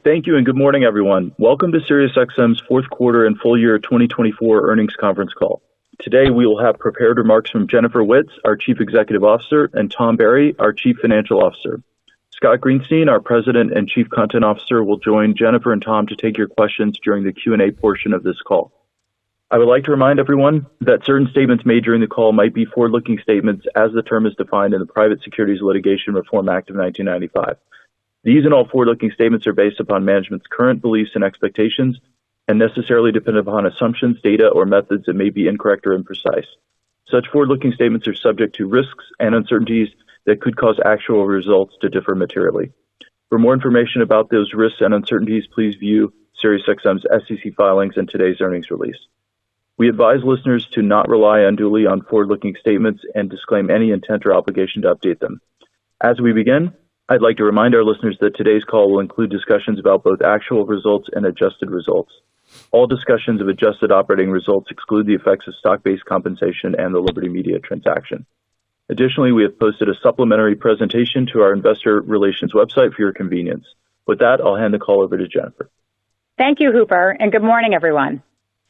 Thank you and good morning, everyone. Welcome to SiriusXM's fourth quarter and full year 2024 earnings conference call. Today, we will have prepared remarks from Jennifer Witz, our Chief Executive Officer, and Tom Barry, our Chief Financial Officer. Scott Greenstein, our President and Chief Content Officer, will join Jennifer and Tom to take your questions during the Q&A portion of this call. I would like to remind everyone that certain statements made during the call might be forward-looking statements as the term is defined in the Private Securities Litigation Reform Act of 1995. These and all forward-looking statements are based upon management's current beliefs and expectations and necessarily depend upon assumptions, data, or methods that may be incorrect or imprecise. Such forward-looking statements are subject to risks and uncertainties that could cause actual results to differ materially. For more information about those risks and uncertainties, please view SiriusXM's SEC filings and today's earnings release. We advise listeners to not rely unduly on forward-looking statements and disclaim any intent or obligation to update them. As we begin, I'd like to remind our listeners that today's call will include discussions about both actual results and adjusted results. All discussions of adjusted operating results exclude the effects of stock-based compensation and the Liberty Media transaction. Additionally, we have posted a supplementary presentation to our investor relations website for your convenience. With that, I'll hand the call over to Jennifer. Thank you, Hooper, and good morning, everyone.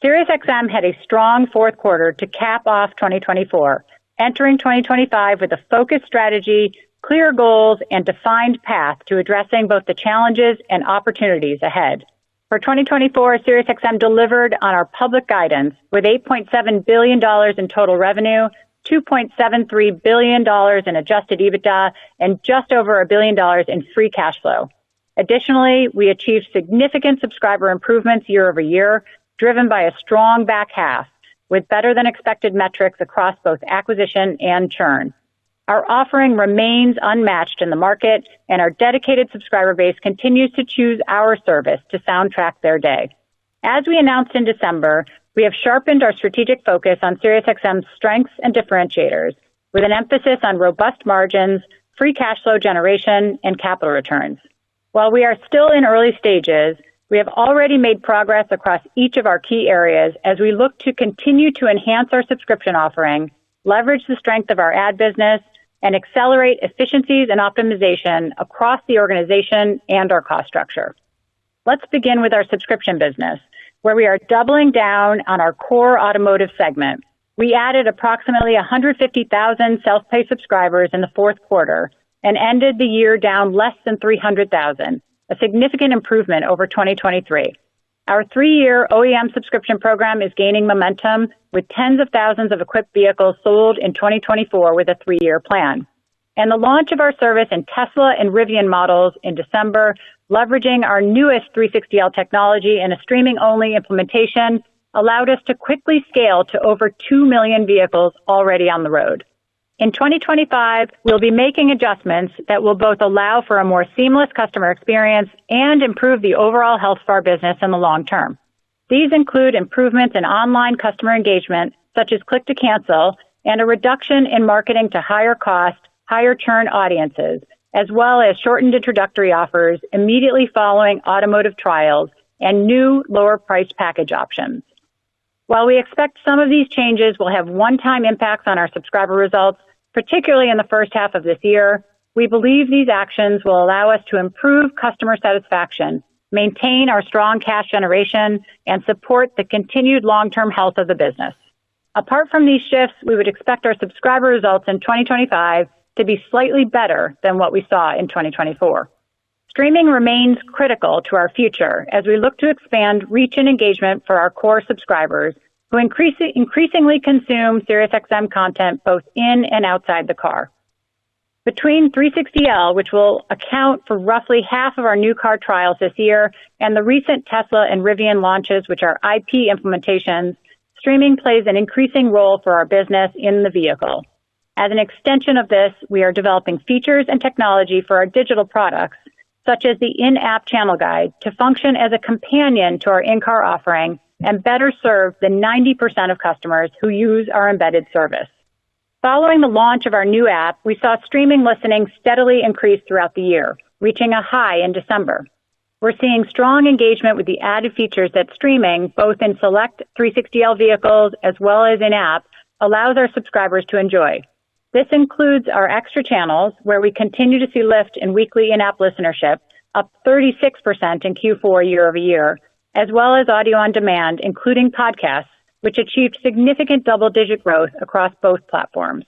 SiriusXM had a strong fourth quarter to cap off 2024, entering 2025 with a focused strategy, clear goals, and defined path to addressing both the challenges and opportunities ahead. For 2024, SiriusXM delivered on our public guidance with $8.7 billion in total revenue, $2.73 billion in adjusted EBITDA, and just over $1 billion in free cash flow. Additionally, we achieved significant subscriber improvements year over year, driven by a strong back half, with better than expected metrics across both acquisition and churn. Our offering remains unmatched in the market, and our dedicated subscriber base continues to choose our service to soundtrack their day. As we announced in December, we have sharpened our strategic focus on SiriusXM's strengths and differentiators, with an emphasis on robust margins, free cash flow generation, and capital returns. While we are still in early stages, we have already made progress across each of our key areas as we look to continue to enhance our subscription offering, leverage the strength of our ad business, and accelerate efficiencies and optimization across the organization and our cost structure. Let's begin with our subscription business, where we are doubling down on our core automotive segment. We added approximately 150,000 self-pay subscribers in the fourth quarter and ended the year down less than 300,000, a significant improvement over 2023. Our 3-year OEM subscription program is gaining momentum, with tens of thousands of equipped vehicles sold in 2024 with a 3-year plan. And the launch of our service in Tesla and Rivian models in December, leveraging our newest 360L technology in a streaming-only implementation, allowed us to quickly scale to over 2 million vehicles already on the road. In 2025, we'll be making adjustments that will both allow for a more seamless customer experience and improve the overall health of our business in the long term. These include improvements in online customer engagement, such as click to cancel, and a reduction in marketing to higher cost, higher churn audiences, as well as shortened introductory offers immediately following automotive trials and new lower price package options. While we expect some of these changes will have one-time impacts on our subscriber results, particularly in the first half of this year, we believe these actions will allow us to improve customer satisfaction, maintain our strong cash generation, and support the continued long-term health of the business. Apart from these shifts, we would expect our subscriber results in 2025 to be slightly better than what we saw in 2024. Streaming remains critical to our future as we look to expand reach and engagement for our core subscribers who increasingly consume SiriusXM content both in and outside the car. Between 360L, which will account for roughly half of our new car trials this year, and the recent Tesla and Rivian launches, which are IP implementations, streaming plays an increasing role for our business in the vehicle. As an extension of this, we are developing features and technology for our digital products, such as the in-app channel guide, to function as a companion to our in-car offering and better serve the 90% of customers who use our embedded service. Following the launch of our new app, we saw streaming listening steadily increase throughout the year, reaching a high in December. We're seeing strong engagement with the added features that streaming, both in select 360L vehicles as well as in-app, allows our subscribers to enjoy. This includes our extra channels, where we continue to see lift in weekly in-app listenership, up 36% in Q4 year over year, as well as audio on demand, including podcasts, which achieved significant double-digit growth across both platforms.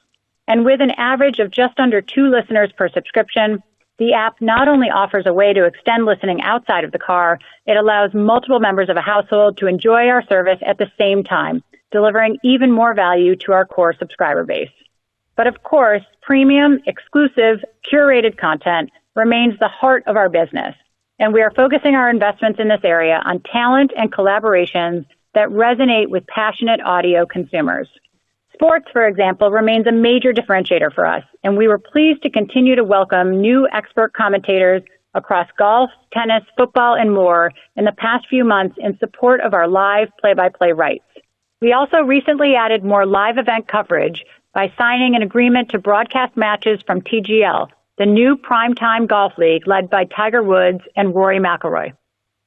And with an average of just under 2 listeners per subscription, the app not only offers a way to extend listening outside of the car, it allows multiple members of a household to enjoy our service at the same time, delivering even more value to our core subscriber base. But of course, premium, exclusive, curated content remains the heart of our business, and we are focusing our investments in this area on talent and collaborations that resonate with passionate audio consumers. Sports, for example, remains a major differentiator for us, and we were pleased to continue to welcome new expert commentators across golf, tennis, football, and more in the past few months in support of our live play-by-play rights. We also recently added more live event coverage by signing an agreement to broadcast matches from TGL, the new primetime golf league led by Tiger Woods and Rory McIlroy.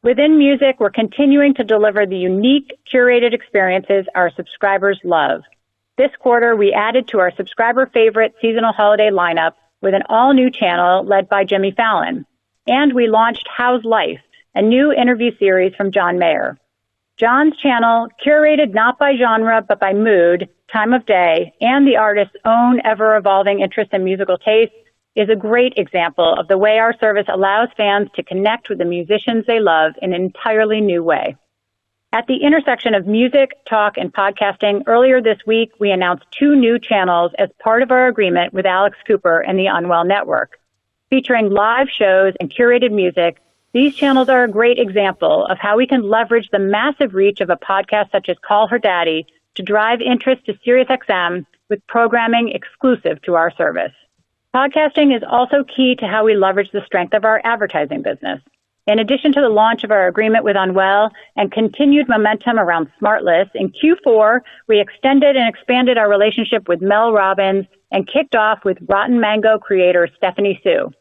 Within music, we're continuing to deliver the unique, curated experiences our subscribers love. This quarter, we added to our subscriber favorite seasonal holiday lineup with an all-new channel led by Jimmy Fallon. And we launched How's Life, a new interview series from John Mayer. John's channel, curated not by genre but by mood, time of day, and the artist's own ever-evolving interest in musical taste, is a great example of the way our service allows fans to connect with the musicians they love in an entirely new way. At the intersection of music, talk, and podcasting, earlier this week, we announced 2 new channels as part of our agreement with Alex Cooper and the Unwell Network. Featuring live shows and curated music, these channels are a great example of how we can leverage the massive reach of a podcast such as Call Her Daddy to drive interest to SiriusXM with programming exclusive to our service. Podcasting is also key to how we leverage the strength of our advertising business. In addition to the launch of our agreement with Unwell and continued momentum around SmartList, in Q4, we extended and expanded our relationship with Mel Robbins and kicked off with Rotten Mango creator Stephanie Sue.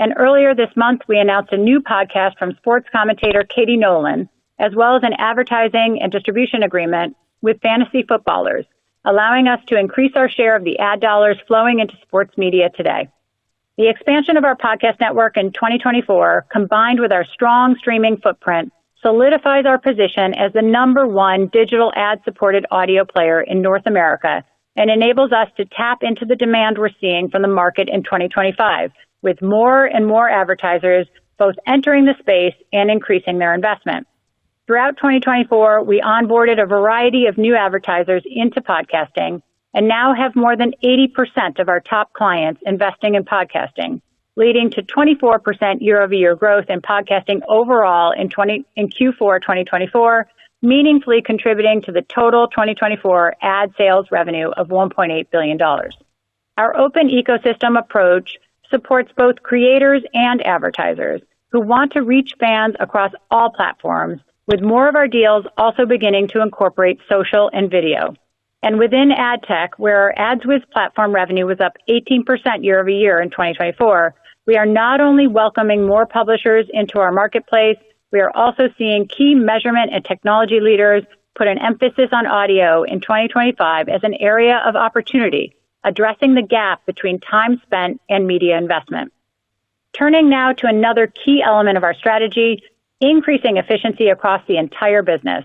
And earlier this month, we announced a new podcast from sports commentator Katie Nolan, as well as an advertising and distribution agreement with fantasy footballers, allowing us to increase our share of the ad dollars flowing into sports media today. The expansion of our podcast network in 2024, combined with our strong streaming footprint, solidifies our position as the #1 digital ad-supported audio player in North America and enables us to tap into the demand we're seeing from the market in 2025, with more and more advertisers both entering the space and increasing their investment. Throughout 2024, we onboarded a variety of new advertisers into podcasting and now have more than 80% of our top clients investing in podcasting, leading to 24% year-over-year growth in podcasting overall in Q4 2024, meaningfully contributing to the total 2024 ad sales revenue of $1.8 billion. Our open ecosystem approach supports both creators and advertisers who want to reach fans across all platforms, with more of our deals also beginning to incorporate social and video. And within ad tech, where our AdsWizz platform revenue was up 18% year over year in 2024, we are not only welcoming more publishers into our marketplace, we are also seeing key measurement and technology leaders put an emphasis on audio in 2025 as an area of opportunity, addressing the gap between time spent and media investment. Turning now to another key element of our strategy, increasing efficiency across the entire business.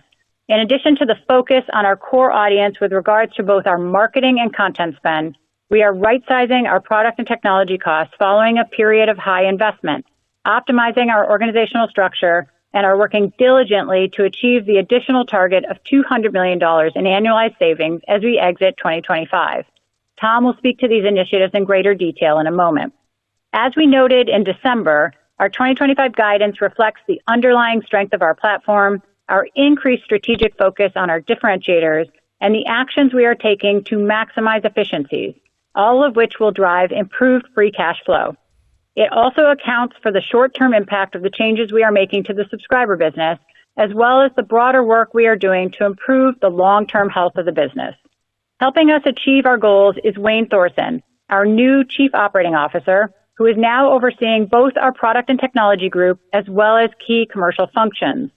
In addition to the focus on our core audience with regards to both our marketing and content spend, we are right-sizing our product and technology costs following a period of high investment, optimizing our organizational structure, and are working diligently to achieve the additional target of $200 million in annualized savings as we exit 2025. Tom will speak to these initiatives in greater detail in a moment. As we noted in December, our 2025 guidance reflects the underlying strength of our platform, our increased strategic focus on our differentiators, and the actions we are taking to maximize efficiencies, all of which will drive improved free cash flow. It also accounts for the short-term impact of the changes we are making to the subscriber business, as well as the broader work we are doing to improve the long-term health of the business. Helping us achieve our goals is Wayne Thorson, our new Chief Operating Officer, who is now overseeing both our product and technology group as well as key commercial functions.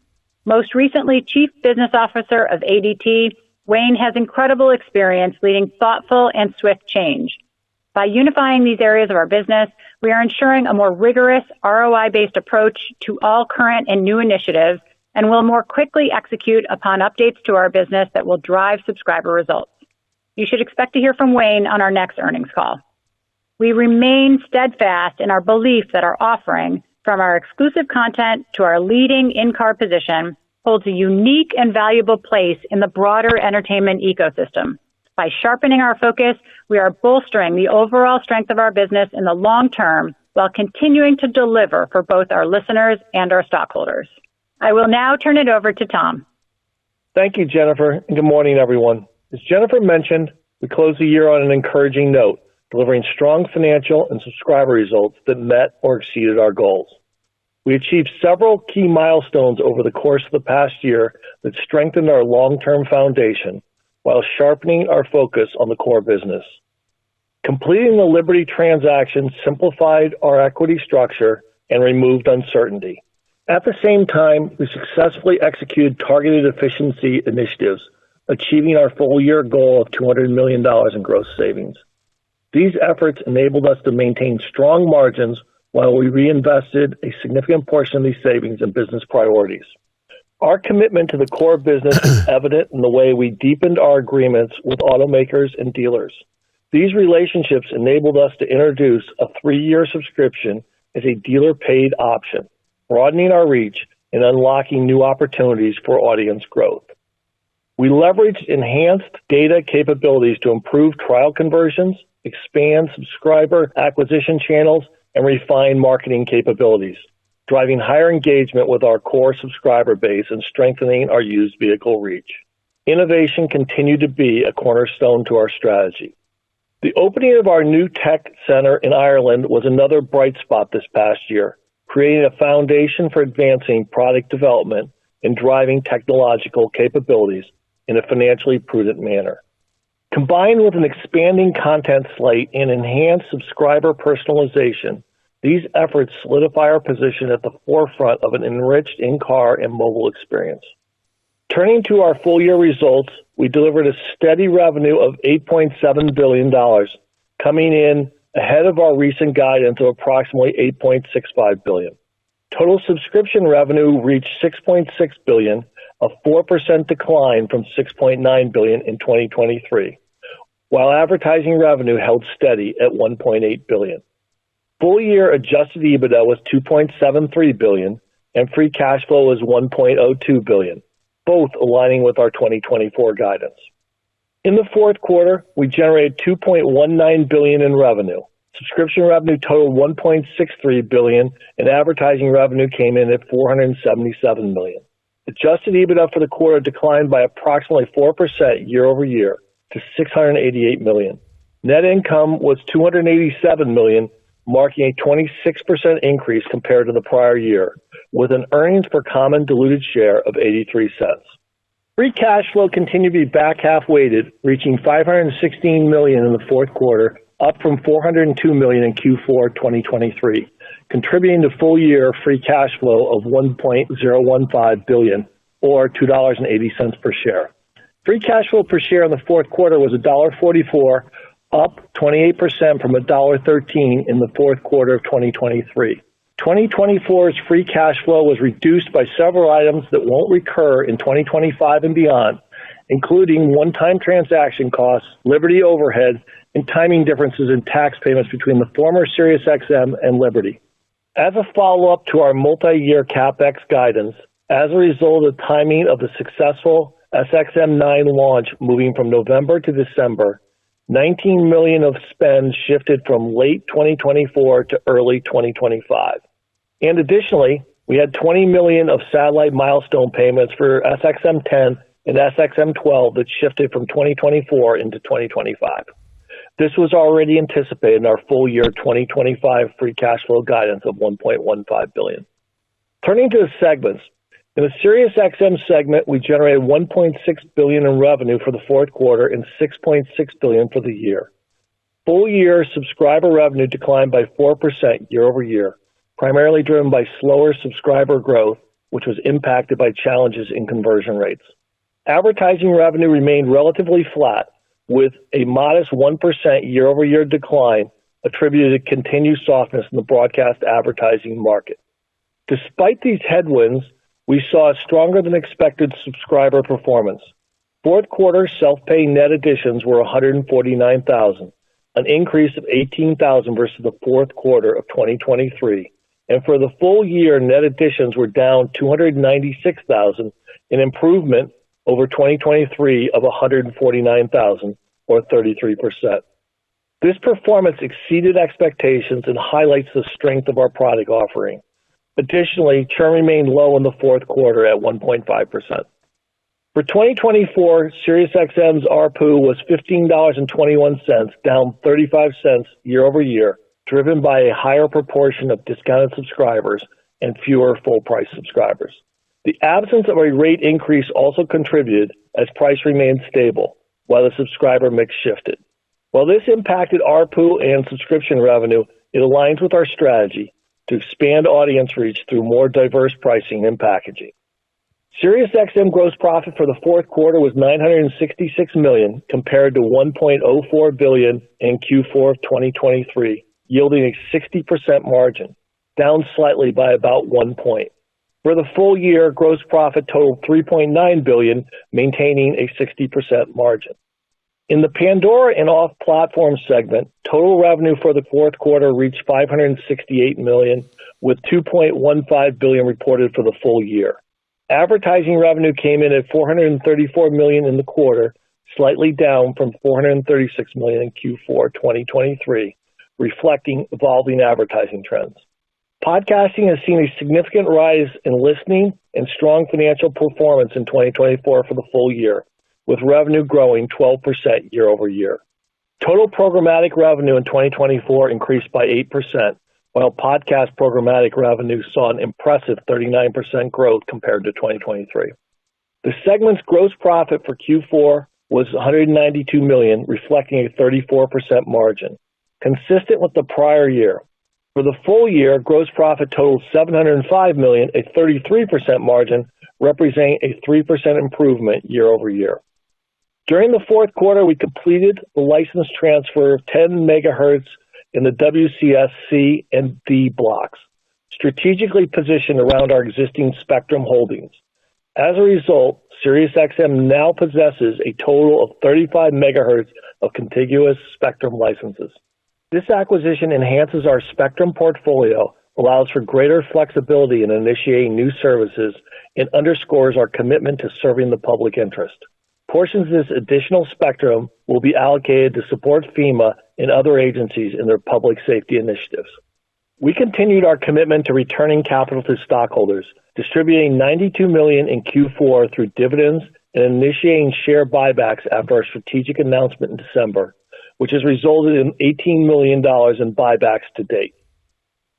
Most recently, Chief Business Officer of ADT, Wayne has incredible experience leading thoughtful and swift change. By unifying these areas of our business, We are ensuring a more rigorous ROI-based approach to all current and new initiatives and will more quickly execute upon updates to our business that will drive subscriber results. You should expect to hear from Wayne on our next earnings call. We remain steadfast in our belief that our offering, from our exclusive content to our leading in-car position, holds a unique and valuable place in the broader entertainment ecosystem. By sharpening our focus, we are bolstering the overall strength of our business in the long term while continuing to deliver for both our listeners and our stockholders. I will now turn it over to Tom. Thank you, Jennifer, and good morning, everyone. As Jennifer mentioned, we closed the year on an encouraging note, delivering strong financial and subscriber results that met or exceeded our goals. We achieved several key milestones over the course of the past year that strengthened our long-term foundation while sharpening our focus on the core business. Completing the Liberty transaction simplified our equity structure and removed uncertainty. At the same time, we successfully executed targeted efficiency initiatives, achieving our full-year goal of $200 million in gross savings. These efforts enabled us to maintain strong margins while we reinvested a significant portion of these savings in business priorities. Our commitment to the core business is evident in the way we deepened our agreements with automakers and dealers. These relationships enabled us to introduce a 3-year subscription as a dealer-paid option, broadening our reach and unlocking new opportunities for audience growth. We leveraged enhanced data capabilities to improve trial conversions, expand subscriber acquisition channels, and refine marketing capabilities, driving higher engagement with our core subscriber base and strengthening our used vehicle reach. Innovation continued to be a cornerstone to our strategy. The opening of our new tech center in Ireland was another bright spot this past year, creating a foundation for advancing product development and driving technological capabilities in a financially prudent manner. Combined with an expanding content slate and enhanced subscriber personalization, these efforts solidify our position at the forefront of an enriched in-car and mobile experience. Turning to our full-year results, we delivered a steady revenue of $8.7 billion, coming in ahead of our recent guidance of approximately $8.65 billion. Total subscription revenue reached $6.6 billion, a 4% decline from $6.9 billion in 2023, while advertising revenue held steady at $1.8 billion. Full-year adjusted EBITDA was $2.73 billion, and free cash flow was $1.02 billion, both aligning with our 2024 guidance. In the fourth quarter, we generated $2.19 billion in revenue. Subscription revenue totaled $1.63 billion, and advertising revenue came in at $477 million. Adjusted EBITDA for the quarter declined by approximately 4% year over year to $688 million. Net income was $287 million, marking a 26% increase compared to the prior year, with an earnings per common diluted share of 83 cents. Free cash flow continued to be back half weighted, reaching $516 million in the fourth quarter, up from $402 million in Q4 2023, contributing to full-year free cash flow of $1.015 billion, or $2.80 per share. Free cash flow per share in the fourth quarter was $1.44, up 28% from $1.13 in the fourth quarter of 2023. 2024's free cash flow was reduced by several items that won't recur in 2025 and beyond, including one-time transaction costs, Liberty overhead, and timing differences in tax payments between the former SiriusXM and Liberty. As a follow-up to our multi-year CapEx guidance, as a result of the timing of the successful SXM-9 launch moving from November to December, $19 million of spend shifted from late 2024 to early 2025. And additionally, we had $20 million of satellite milestone payments for SXM-10 and SXM-12 that shifted from 2024 into 2025. This was already anticipated in our full year 2025 free cash flow guidance of $1.15 billion. Turning to the segments, in the SiriusXM segment, we generated $1.6 billion in revenue for the fourth quarter and $6.6 billion for the year. Full year subscriber revenue declined by 4% year over year, primarily driven by slower subscriber growth, which was impacted by challenges in conversion rates. Advertising revenue remained relatively flat, with a modest 1% year over year decline attributed to continued softness in the broadcast advertising market. Despite these headwinds, we saw a stronger than expected subscriber performance. Fourth quarter self-pay net additions were 149,000, an increase of 18,000 versus the fourth quarter of 2023. And for the full year, net additions were down 296,000, an improvement over 2023 of 149,000, or 33%. This performance exceeded expectations and highlights the strength of our product offering. Additionally, churn remained low in the fourth quarter at 1.5%. For 2024, SiriusXM's ARPU was $15.21, down 35 cents year over year, driven by a higher proportion of discounted subscribers and fewer full-price subscribers. The absence of a rate increase also contributed as price remained stable, while the subscriber mix shifted. While this impacted ARPU and subscription revenue, it aligns with our strategy to expand audience reach through more diverse pricing and packaging. SiriusXM gross profit for the fourth quarter was $966 million compared to $1.04 billion in Q4 of 2023, yielding a 60% margin, down slightly by about 1 point. For the full year, gross profit totaled $3.9 billion, maintaining a 60% margin. In the Pandora and off-platform segment, total revenue for the fourth quarter reached $568 million, with $2.15 billion reported for the full year. Advertising revenue came in at $434 million in the quarter, slightly down from $436 million in Q4 2023, reflecting evolving advertising trends. Podcasting has seen a significant rise in listening and strong financial performance in 2024 for the full year, with revenue growing 12% year over year. Total programmatic revenue in 2024 increased by 8%, while podcast programmatic revenue saw an impressive 39% growth compared to 2023. The segment's gross profit for Q4 was $192 million, reflecting a 34% margin, consistent with the prior year. For the full year, gross profit totaled $705 million, a 33% margin, representing a 3% improvement year over year. During the fourth quarter, we completed the license transfer of 10 megahertz in the WCS C and D blocks, strategically positioned around our existing spectrum holdings. As a result, SiriusXM now possesses a total of 35 megahertz of contiguous spectrum licenses. This acquisition enhances our spectrum portfolio, allows for greater flexibility in initiating new services, and underscores our commitment to serving the public interest. Portions of this additional spectrum will be allocated to support FEMA and other agencies in their public safety initiatives. We continued our commitment to returning capital to stockholders, distributing $92 million in Q4 through dividends and initiating share buybacks after our strategic announcement in December, which has resulted in $18 million in buybacks to date.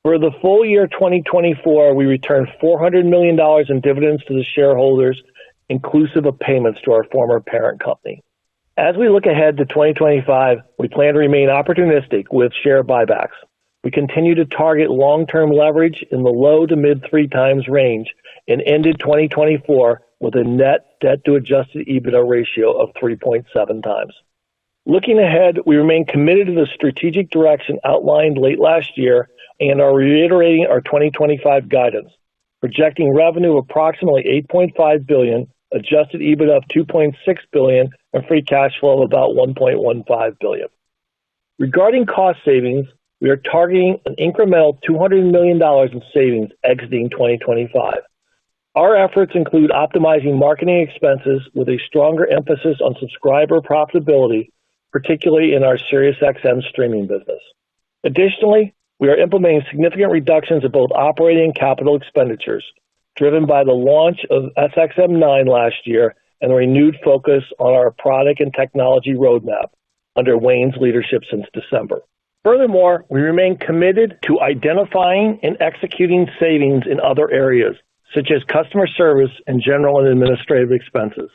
For the full year 2024, we returned $400 million in dividends to the shareholders, inclusive of payments to our former parent company. As we look ahead to 2025, we plan to remain opportunistic with share buybacks. We continue to target long-term leverage in the low to mid 3 times range and ended 2024 with a net debt to adjusted EBITDA ratio of 3.7 times. Looking ahead, we remain committed to the strategic direction outlined late last year and are reiterating our 2025 guidance, projecting revenue of approximately $8.5 billion, adjusted EBITDA of $2.6 billion, and free cash flow of about $1.15 billion. Regarding cost savings, we are targeting an incremental $200 million in savings exiting 2025. Our efforts include optimizing marketing expenses with a stronger emphasis on subscriber profitability, particularly in our SiriusXM streaming business. Additionally, we are implementing significant reductions in both operating and capital expenditures, driven by the launch of SXM-9 last year and a renewed focus on our product and technology roadmap under Wayne's leadership since December. Furthermore, we remain committed to identifying and executing savings in other areas, such as customer service and general and administrative expenses.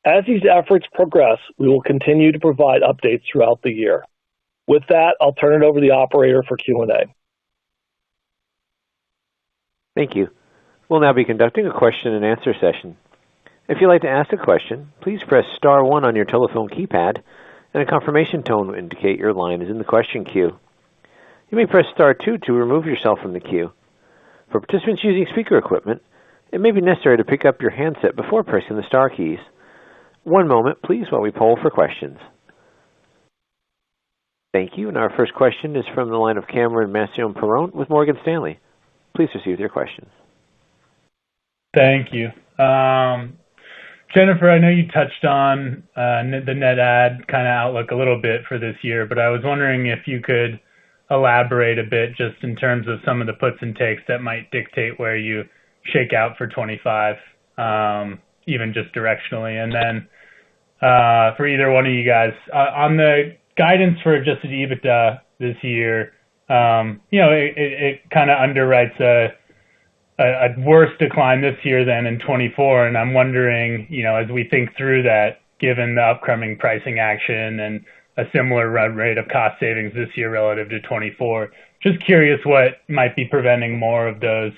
As these efforts progress, we will continue to provide updates throughout the year. With that, I'll turn it over to the operator for Q&A. Thank you. We'll now be conducting a question and answer session. If you'd like to ask a question, please press star 1 on your telephone keypad, and a confirmation tone will indicate your line is in the question queue. You may press star 2 to remove yourself from the queue. For participants using speaker equipment, it may be necessary to pick up your handset before pressing the star keys. One moment, please, while we poll for questions. Thank you. And our first question is from the line of Cameron Mansson-Perrone with Morgan Stanley. Please proceed with your questions. Thank you. Jennifer, I know you touched on the net ad kind of outlook a little bit for this year, but I was wondering if you could elaborate a bit just in terms of some of the puts and takes that might dictate where you shake out for 25, even just directionally. And then for either one of you guys, on the guidance for adjusted EBITDA this year, it kind of underwrites a worse decline this year than in 24. And I'm wondering, as we think through that, given the upcoming pricing action and a similar run rate of cost savings this year relative to 24, just curious what might be preventing more of those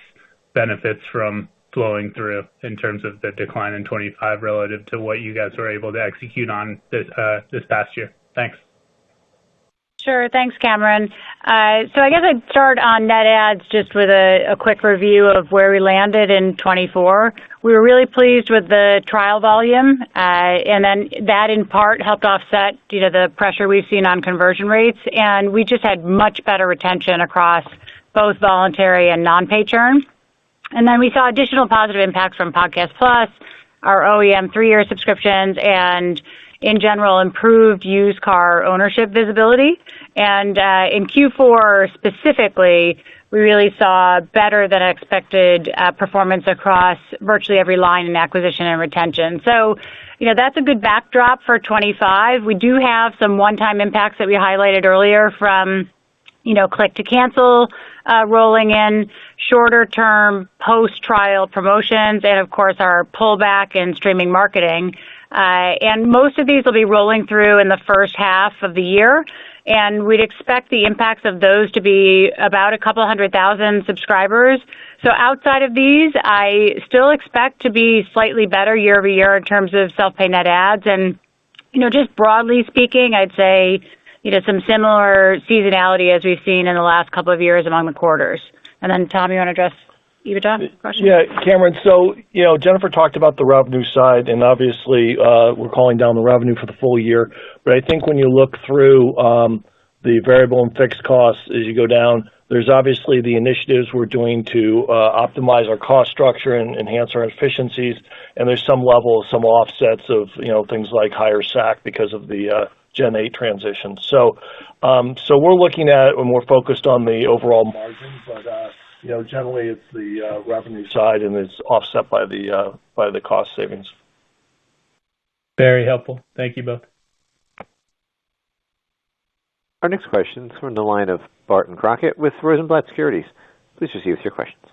benefits from flowing through in terms of the decline in 25 relative to what you guys were able to execute on this past year. Thanks. Sure. Thanks, Cameron. So I guess I'd start on net ads just with a quick review of where we landed in 24. We were really pleased with the trial volume, and then that in part helped offset, the pressure we've seen on conversion rates, and we just had much better retention across both voluntary and non-pay churn. And then we saw additional positive impacts from Podcast Plus, our OEM 3-year subscriptions, and in general, improved used car ownership visibility. And in Q4 specifically, we really saw better than expected performance across virtually every line in acquisition and retention. So, that's a good backdrop for 25. We do have some one-time impacts that we highlighted earlier from, click to cancel rolling in, shorter term post-trial promotions, and of course our pullback in streaming marketing. And most of these will be rolling through in the first half of the year. And we'd expect the impacts of those to be about a couple 100,000 subscribers. So outside of these, I still expect to be slightly better year over year in terms of self-pay net ads. And, just broadly speaking, I'd say, some similar seasonality as we've seen in the last couple of years among the quarters. And then, Tom, you want to address EBITDA question? Yeah, Cameron. So, Jennifer talked about the revenue side, and obviously we're calling down the revenue for the full year. But I think when you look through the variable and fixed costs as you go down, there's obviously the initiatives we're doing to optimize our cost structure and enhance our efficiencies. And there's some offsets of, things like higher SAC because of the Gen 8 transition. So we're looking at when we're focused on the overall margin, but generally it's the revenue side and it's offset by the cost savings. Very helpful. Thank you both. Our next question is from the line of Barton Crockett with Rosenblatt Securities. Please proceed with your questions.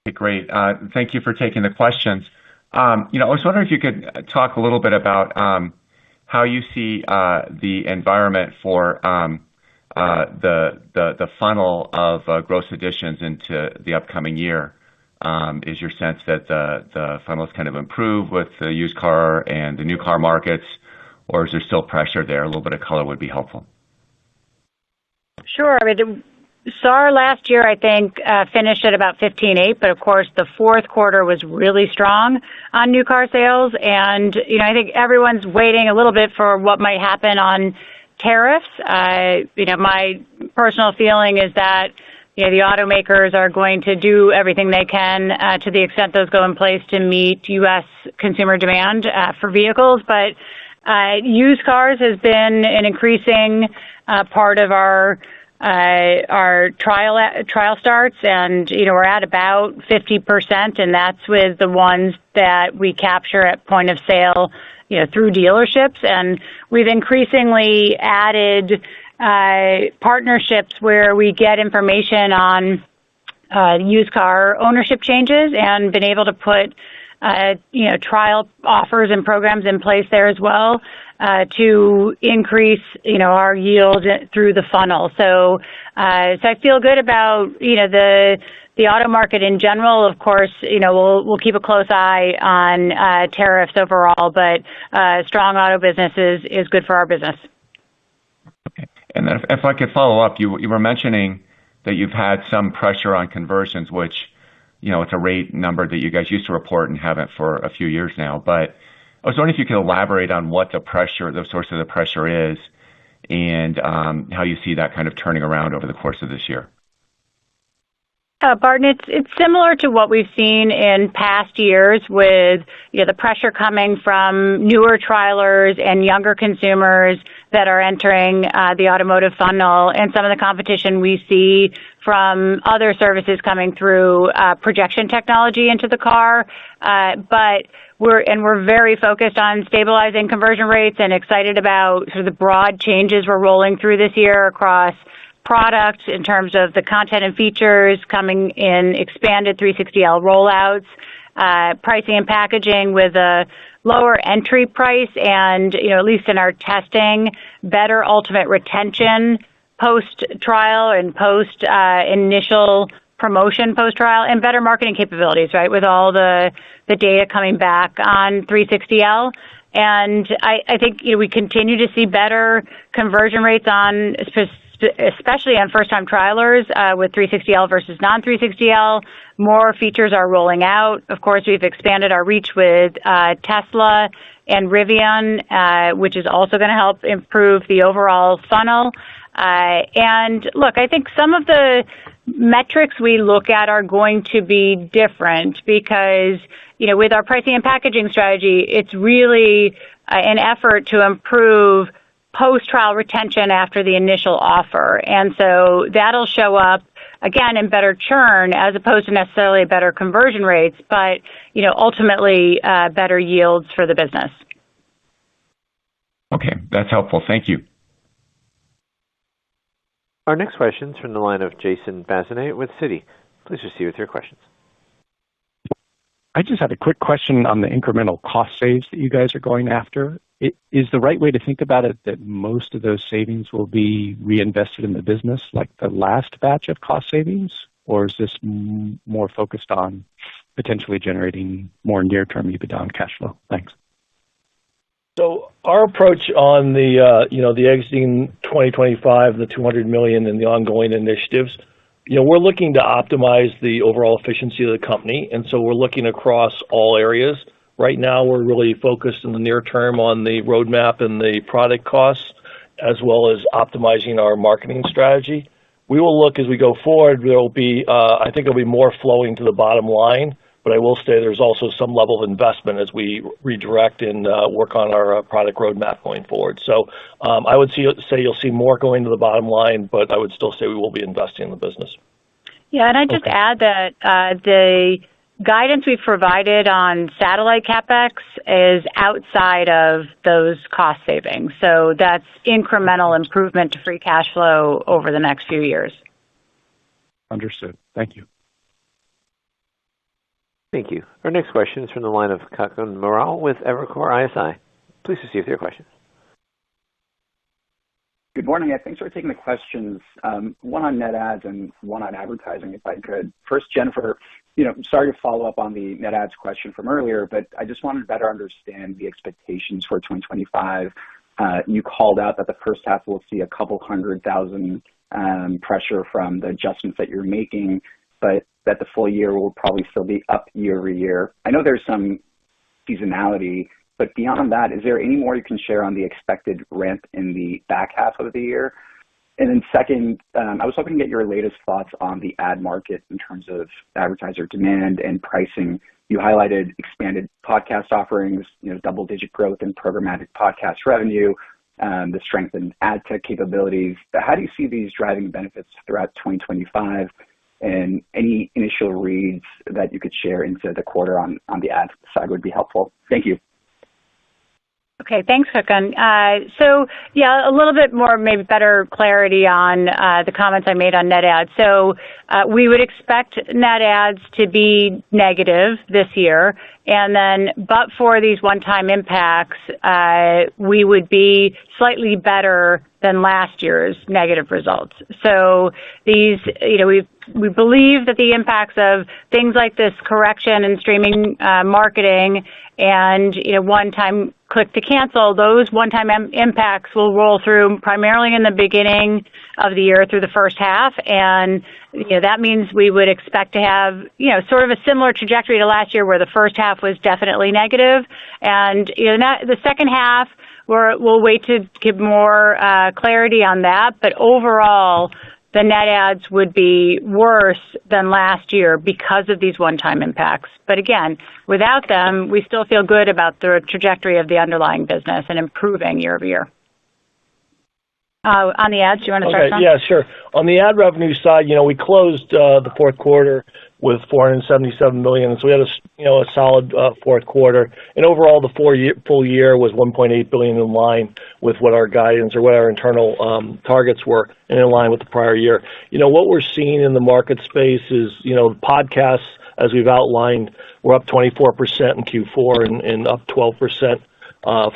Okay, great. Thank you for taking the questions. I was wondering if you could talk a little bit about how you see the environment for the funnel of gross additions into the upcoming year. Is your sense that the funnel has kind of improved with the used car and the new car markets, or is there still pressure there? A little bit of color would be helpful. Sure. SAR last year, I think, finished at about 15.8, but of course the fourth quarter was really strong on new car sales. And, I think everyone's waiting a little bit for what might happen on tariffs. My personal feeling is that, the automakers are going to do everything they can to the extent those go in place to meet U.S. consumer demand for vehicles. But used cars has been an increasing part of our trial starts, and we're at about 50%, and that's with the ones that we capture at point of sale, through dealerships. And we've increasingly added partnerships where we get information on used car ownership changes and been able to put trial offers and programs in place there as well to increase, our yield through the funnel. So I feel good about, the auto market in general. Of course, we'll keep a close eye on tariffs overall, but strong auto business is good for our business. Okay. And then if I could follow up, you were mentioning that you've had some pressure on conversions, which, it's a rate number that you guys used to report and haven't for a few years now. But I was wondering if you could elaborate on what the source of the pressure is, and how you see that kind of turning around over the course of this year. Barton, it's similar to what we've seen in past years with the pressure coming from newer trialers and younger consumers that are entering the automotive funnel, and some of the competition we see from other services coming through projection technology into the car. But we're very focused on stabilizing conversion rates and excited about sort of the broad changes we're rolling through this year across product in terms of the content and features coming in expanded 360L rollouts, pricing and packaging with a lower entry price, and at least in our testing, better ultimate retention post-trial and post-initial promotion post-trial, and better marketing capabilities, right, with all the data coming back on 360L. And I think we continue to see better conversion rates on especially on first-time trialers with 360L versus non-360L. More features are rolling out. Of course, we've expanded our reach with Tesla and Rivian, which is also going to help improve the overall funnel. And look, I think some of the metrics we look at are going to be different because, with our pricing and packaging strategy, it's really an effort to improve post-trial retention after the initial offer. And so that'll show up, again, in better churn as opposed to necessarily better conversion rates, but, ultimately better yields for the business. Okay, that's helpful. Thank you. Our next question is from the line of Jason Bazinet with Citi. Please proceed with your questions. I just had a quick question on the incremental cost saves that you guys are going after. Is the right way to think about it that most of those savings will be reinvested in the business like the last batch of cost savings? Or is this more focused on potentially generating more near-term EBITDA and cash flow? Thanks. So our approach on the exiting 2025, the $200 million and the ongoing initiatives, we're looking to optimize the overall efficiency of the company. And so we're looking across all areas. Right now, we're really focused in the near term on the roadmap and the product costs, as well as optimizing our marketing strategy. We will look as we go forward. There will be, I think there'll be more flowing to the bottom line, but I will say there's also some level of investment as we redirect and work on our product roadmap going forward. So I would say you'll see more going to the bottom line, but I would still say we will be investing in the business. Yeah, and I'd just add that the guidance we've provided on satellite CapEx is outside of those cost savings. So that's incremental improvement to free cash flow over the next few years. Understood. Thank you. Thank you. Our next question is from the line of Kutgun Maral with Evercore ISI. Please proceed with your questions. Good morning. Thanks for taking the questions. One on net ads and one on advertising, if I could. First, Jennifer, sorry to follow up on the net ads question from earlier, but I just wanted to better understand the expectations for 2025. You called out that the first half will see a couple 100,000 pressure from the adjustments that you're making, but that the full year will probably still be up year over year. I know there's some seasonality, but beyond that, is there any more you can share on the expected ramp in the back half of the year? And then second, I was hoping to get your latest thoughts on the ad market in terms of advertiser demand and pricing. You highlighted expanded podcast offerings, double-digit growth in programmatic podcast revenue, the strengthened ad tech capabilities. How do you see these driving benefits throughout 2025? And any initial reads that you could share into the quarter on the ad side would be helpful. Thank you. Okay, thanks, Kutgun. So, yeah, a little bit more, maybe better clarity on the comments I made on net ads. So we would expect net ads to be negative this year. And then, but for these one-time impacts, we would be slightly better than last year's negative results. So these, we believe that the impacts of things like this correction in streaming marketing and one-time click to cancel, those one-time impacts will roll through primarily in the beginning of the year through the first half, and that means we would expect to have sort of a similar trajectory to last year, where the first half was definitely negative, and the second half we'll wait to give more clarity on that. But overall, the net adds would be worse than last year because of these one-time impacts. But again, without them, we still feel good about the trajectory of the underlying business and improving year over year. On the ads, do you want to start, Tom? Yeah, sure. On the ad revenue side, we closed the fourth quarter with $477 million, so we had a solid fourth quarter. And overall, the full year was $1.8 billion, in line with what our guidance or what our internal targets were, and in line with the prior year. What we're seeing in the market space is, podcasts, as we've outlined, we're up 24% in Q4 and up 12%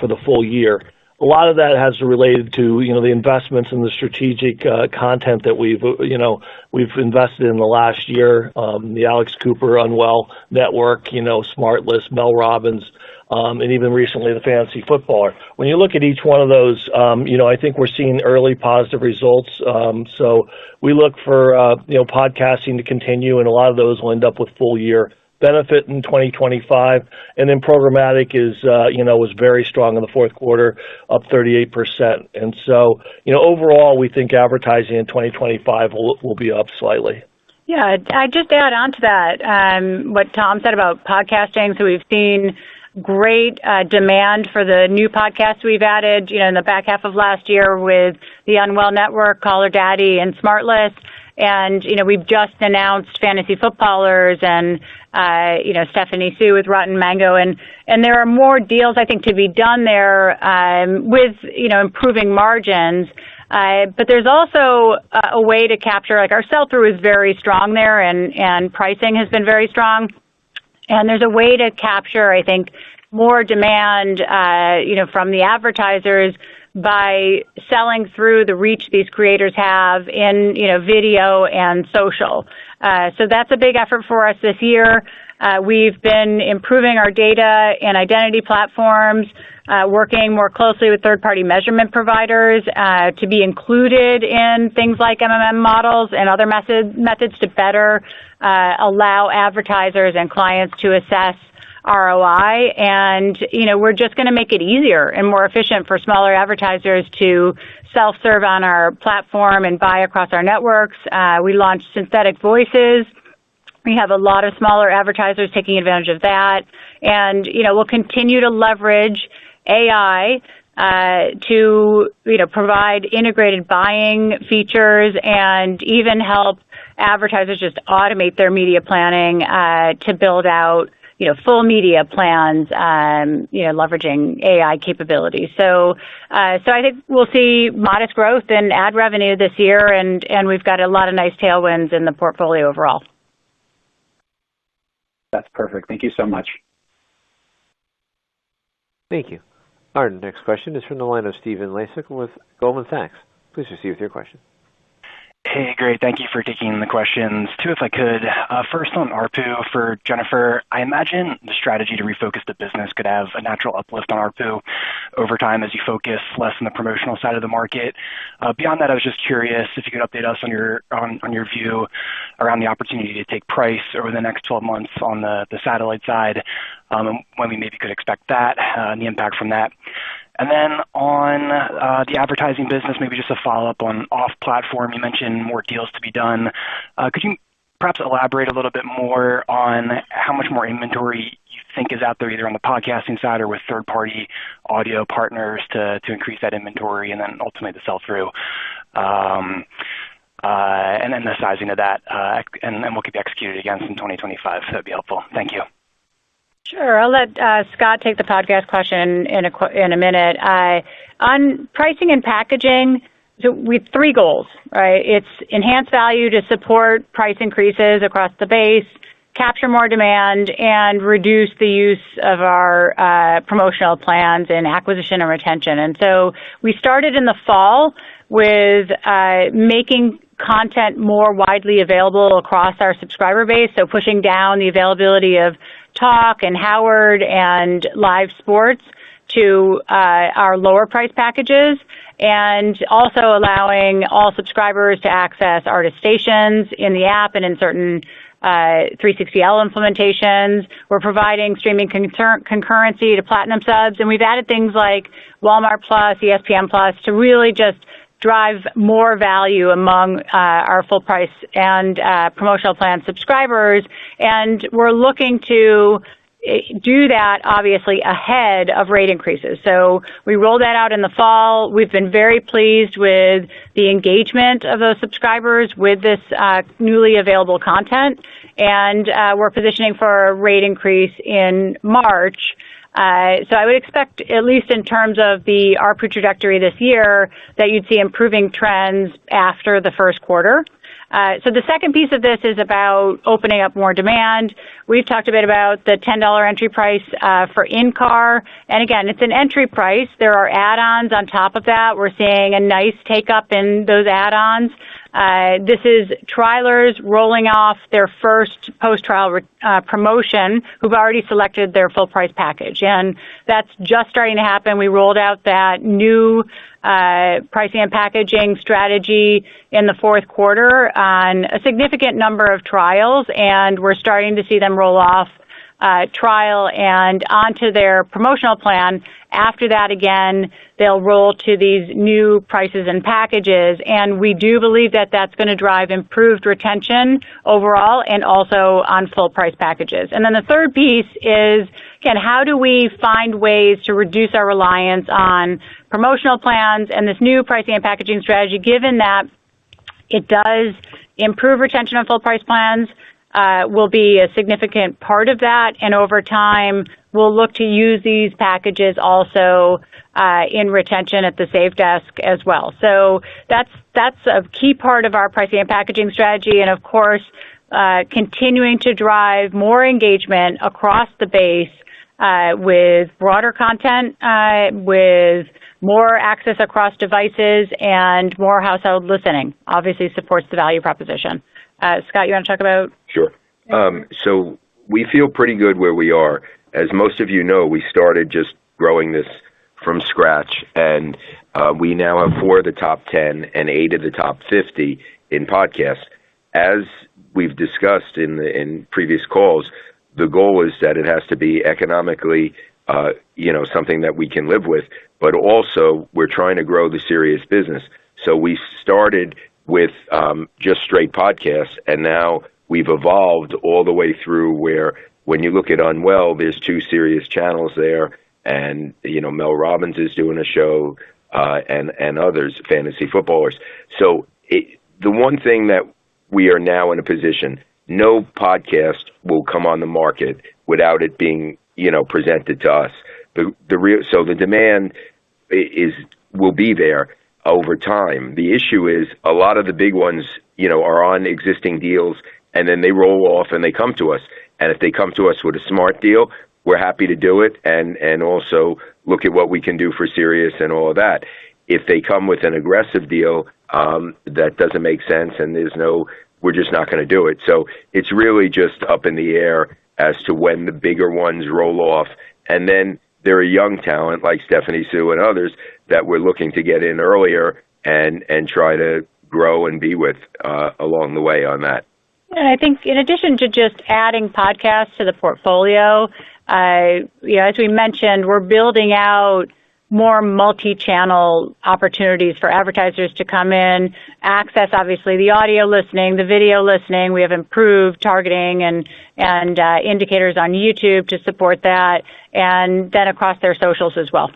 for the full year. A lot of that has related to the investments in the strategic content that we've invested in the last year. The Alex Cooper Unwell Network, Smart List, Mel Robbins, and even recently the Fantasy Footballer. When you look at each one of those, I think we're seeing early positive results. So we look for podcasting to continue, and a lot of those will end up with full year benefit in 2025, and then programmatic was very strong in the fourth quarter, up 38%. And so, overall, we think advertising in 2025 will be up slightly. Yeah, I just add on to that what Tom said about podcasting. So we've seen great demand for the new podcasts we've added, in the back half of last year with the Unwell Network, Caller Daddy, and Smart List. And, we've just announced Fantasy Footballers and, Stephanie Sue with Rotten Mango. And there are more deals, I think, to be done there with, improving margins. But there's also a way to capture, like our sell-through is very strong there, and pricing has been very strong. And there's a way to capture, I think, more demand, from the advertisers by selling through the reach these creators have in, video and social. So that's a big effort for us this year. We've been improving our data and identity platforms, working more closely with third-party measurement providers to be included in things like MMM models and other methods to better allow advertisers and clients to assess ROI. And, we're just going to make it easier and more efficient for smaller advertisers to self-serve on our platform and buy across our networks. We launched synthetic voices. We have a lot of smaller advertisers taking advantage of that. And, we'll continue to leverage AI to, provide integrated buying features and even help advertisers just automate their media planning to build out full media plans, leveraging AI capabilities. So I think we'll see modest growth in ad revenue this year, and we've got a lot of nice tailwinds in the portfolio overall. That's perfect. Thank you so much. Thank you. Our next question is from the line of Stephen Laszczyk with Goldman Sachs. Please proceed with your question. Hey, great. Thank you for taking the questions. Two, if I could. First on ARPU for Jennifer. I imagine the strategy to refocus the business could have a natural uplift on ARPU over time as you focus less on the promotional side of the market. Beyond that, I was just curious if you could update us on your view around the opportunity to take price over the next 12 months on the satellite side, and when we maybe could expect that and the impact from that. And then on the advertising business, maybe just a follow-up on off-platform. You mentioned more deals to be done. Could you perhaps elaborate a little bit more on how much more inventory you think is out there, either on the podcasting side or with third-party audio partners to increase that inventory and then ultimately the sell-through? And then the sizing of that, and what could be executed against in 2025. That would be helpful. Thank you. Sure. I'll let Scott take the podcast question in a minute. On pricing and packaging, so we have three goals, right? It's enhance value to support price increases across the base, capture more demand, and reduce the use of our promotional plans in acquisition and retention. And so we started in the fall with making content more widely available across our subscriber base, so pushing down the availability of talk and Howard and live sports to our lower price packages, and also allowing all subscribers to access artist stations in the app and in certain 360L implementations. We're providing streaming concurrency to Platinum subs, and we've added things like Walmart Plus, ESPN Plus to really just drive more value among our full price and promotional plan subscribers. And we're looking to do that obviously ahead of rate increases. So we rolled that out in the fall. We've been very pleased with the engagement of those subscribers with this newly available content, and we're positioning for a rate increase in March. So I would expect, at least in terms of the ARPU trajectory this year, that you'd see improving trends after the first quarter. So the second piece of this is about opening up more demand. We've talked a bit about the $10 entry price for in-car. And again, it's an entry price. There are add-ons on top of that. We're seeing a nice take-up in those add-ons. This is trialers rolling off their first post-trial promotion who've already selected their full price package. And that's just starting to happen. We rolled out that new pricing and packaging strategy in the fourth quarter on a significant number of trials, and we're starting to see them roll off trial and onto their promotional plan. After that, again, they'll roll to these new prices and packages, and we do believe that that's going to drive improved retention overall and also on full price packages. And then the third piece is, again, how do we find ways to reduce our reliance on promotional plans and this new pricing and packaging strategy, given that it does improve retention on full price plans, will be a significant part of that. And over time, we'll look to use these packages also in retention at the Save Desk as well. So that's a key part of our pricing and packaging strategy. And of course, continuing to drive more engagement across the base with broader content, with more access across devices, and more household listening obviously supports the value proposition. Scott, you want to talk about? Sure. So we feel pretty good where we are. As most of you know, we started just growing this from scratch, and we now have 4 of the top 10 and 8 of the top 50 in podcasts. As we've discussed in previous calls, the goal is that it has to be economically, something that we can live with, but also we're trying to grow the Sirius business. So we started with just straight podcasts, and now we've evolved all the way through where when you look at Unwell, there's 2 Sirius channels there, and Mel Robbins is doing a show, and others, fantasy footballers. So the one thing that we are now in a position, no podcast will come on the market without it being presented to us. So the demand will be there over time. The issue is a lot of the big ones, are on existing deals, and then they roll off and they come to us. And if they come to us with a smart deal, we're happy to do it and also look at what we can do for Sirius and all of that. If they come with an aggressive deal that doesn't make sense and we're just not going to do it. So it's really just up in the air as to when the bigger ones roll off. And then there are young talent like Stephanie Sue and others that we're looking to get in earlier and try to grow and be with along the way on that. And I think in addition to just adding podcasts to the portfolio, as we mentioned, we're building out more multi-channel opportunities for advertisers to come in, access obviously the audio listening, the video listening. We have improved targeting and indicators on YouTube to support that, and then across their socials as well.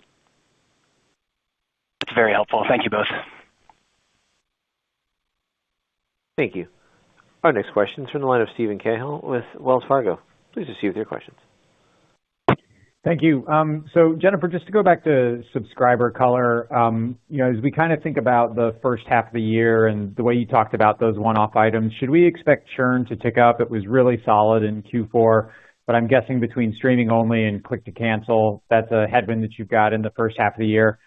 That's very helpful. Thank you both. Thank you. Our next question is from the line of Stephen Cahill with Wells Fargo. Please proceed with your questions. Thank you. So Jennifer, just to go back to subscriber color, as we kind of think about the first half of the year and the way you talked about those one-off items, should we expect churn to tick up? It was really solid in Q4, but I'm guessing between streaming only and click to cancel, that's a headwind that you've got in the first half of the year.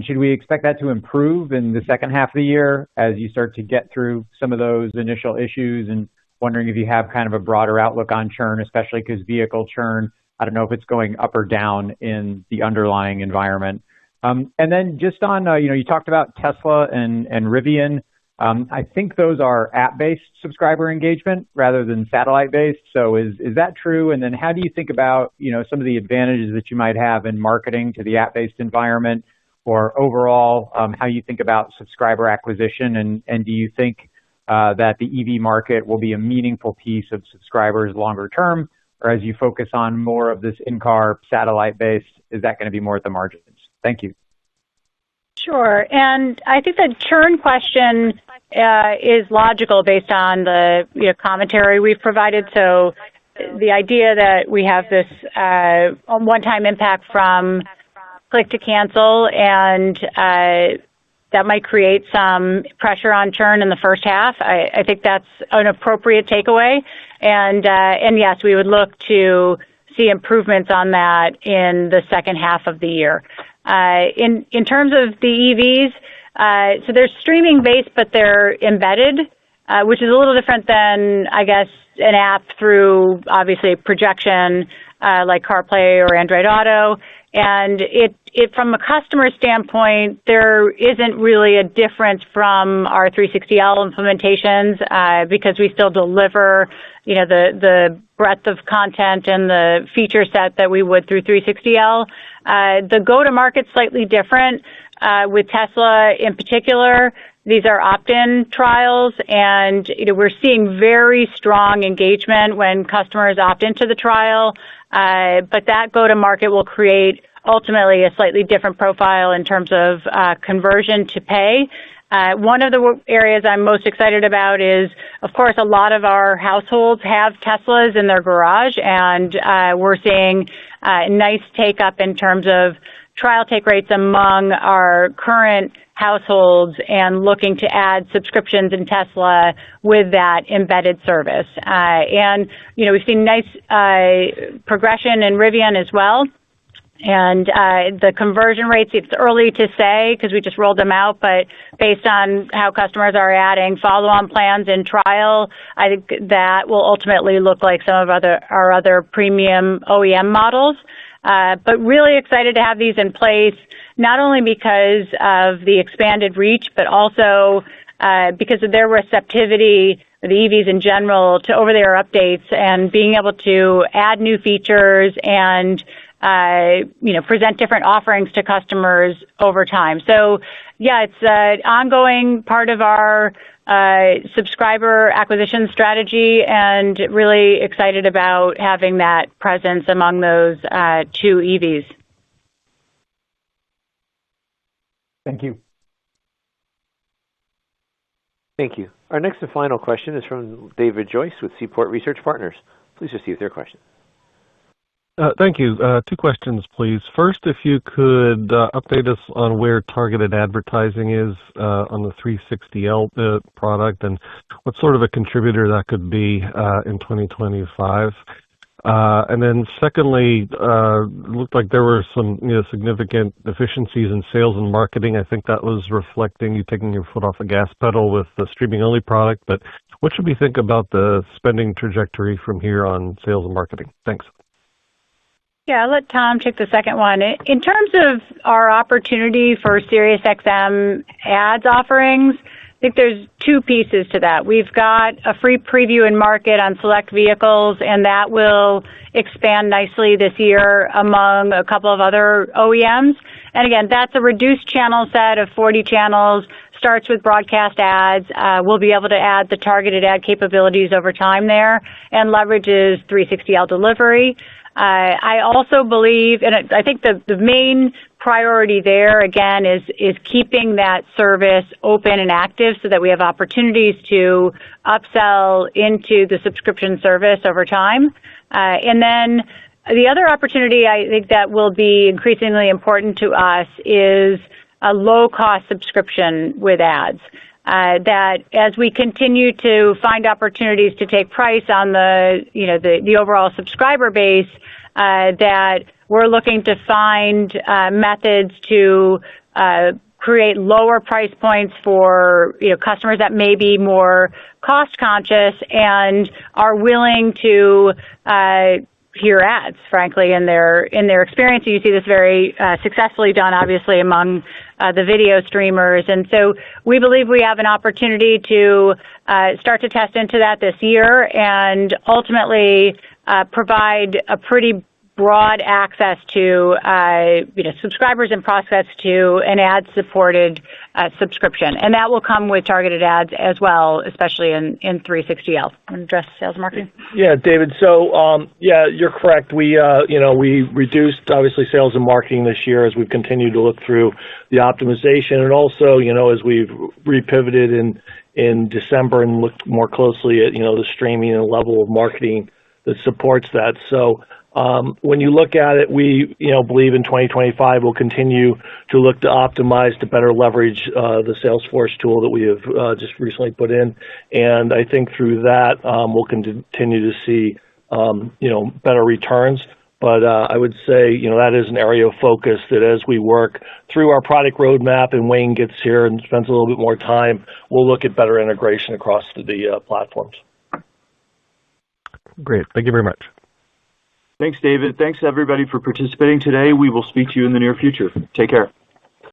Should we expect that to improve in the second half of the year as you start to get through some of those initial issues? And wondering if you have kind of a broader outlook on churn, especially because vehicle churn, I don't know if it's going up or down in the underlying environment. Just on, you talked about Tesla and Rivian. I think those are app-based subscriber engagement rather than satellite-based. So is that true? How do you think about, some of the advantages that you might have in marketing to the app-based environment, or overall, how you think about subscriber acquisition? And do you think that the EV market will be a meaningful piece of subscribers longer term, or as you focus on more of this in-car satellite-based, is that going to be more at the margins? Thank you. Sure. And I think the churn question is logical based on the commentary we've provided. So the idea that we have this one-time impact from click to cancel, and that might create some pressure on churn in the first half. I think that's an appropriate takeaway. And yes, we would look to see improvements on that in the second half of the year. In terms of the EVs, so they're streaming based, but they're embedded, which is a little different than, I guess, an app through obviously projection like CarPlay or Android Auto. And it from a customer standpoint, there isn't really a difference from our 360L implementations because we still deliver, the breadth of content and the feature set that we would through 360L. The go-to-market's slightly different with Tesla in particular. These are opt-in trials, and we're seeing very strong engagement when customers opt into the trial. But that go-to-market will create ultimately a slightly different profile in terms of conversion to pay. One of the areas I'm most excited about is, of course, a lot of our households have Teslas in their garage, and we're seeing nice take-up in terms of trial take rates among our current households and looking to add subscriptions in Tesla with that embedded service. We've seen nice progression in Rivian as well. And the conversion rates, it's early to say because we just rolled them out, but based on how customers are adding follow-on plans in trial, I think that will ultimately look like some of our other premium OEM models. But really excited to have these in place, not only because of the expanded reach, but also because of their receptivity, the EVs in general, to over-the-air updates and being able to add new features and present different offerings to customers over time. So, yeah, it's an ongoing part of our subscriber acquisition strategy, and really excited about having that presence among those two EVs. Thank you. Thank you. Our next and final question is from David Joyce with Seaport Research Partners. Please proceed with your question. Thank you. Two questions, please. First, if you could update us on where targeted advertising is on the 360L product, and what sort of a contributor that could be in 2025. And then secondly, it looked like there were some significant efficiencies in sales and marketing. I think that was reflecting you taking your foot off the gas pedal with the streaming-only product. But what should we think about the spending trajectory from here on sales and marketing? Thanks. Yeah, I'll let Tom take the second one. In terms of our opportunity for SiriusXM ads offerings, I think there's two pieces to that. We've got a free preview in market on select vehicles, and that will expand nicely this year among a couple of other OEMs. And again, that's a reduced channel set of 40 channels, starts with broadcast ads. We'll be able to add the targeted ad capabilities over time there, and leverages 360L delivery. I also believe, and I think the main priority there, again, is keeping that service open and active so that we have opportunities to upsell into the subscription service over time. And then the other opportunity I think that will be increasingly important to us is a low-cost subscription with ads. That as we continue to find opportunities to take price on the overall subscriber base, that we're looking to find methods to create lower price points for customers that may be more cost conscious and are willing to hear ads, frankly, in their experience. You see this very successfully done, obviously, among the video streamers. And so we believe we have an opportunity to start to test into that this year and ultimately provide a pretty broad access to subscribers and prospects to an ad-supported subscription. And that will come with targeted ads as well, especially in 360L. Address sales and marketing? Yeah, David. So, you're correct. We reduced, obviously, sales and marketing this year as we've continued to look through the optimization. And also, as we've repivoted in December and looked more closely at, the streaming and level of marketing that supports that. So, when you look at it, we believe in 2025 we'll continue to look to optimize to better leverage the Salesforce tool that we have just recently put in, and I think through that we'll continue to see better returns. But I would say that is an area of focus that as we work through our product roadmap and Wayne gets here and spends a little bit more time, we'll look at better integration across the platforms. Great. Thank you very much. Thanks, David. Thanks, everybody, for participating today. We will speak to you in the near future. Take care.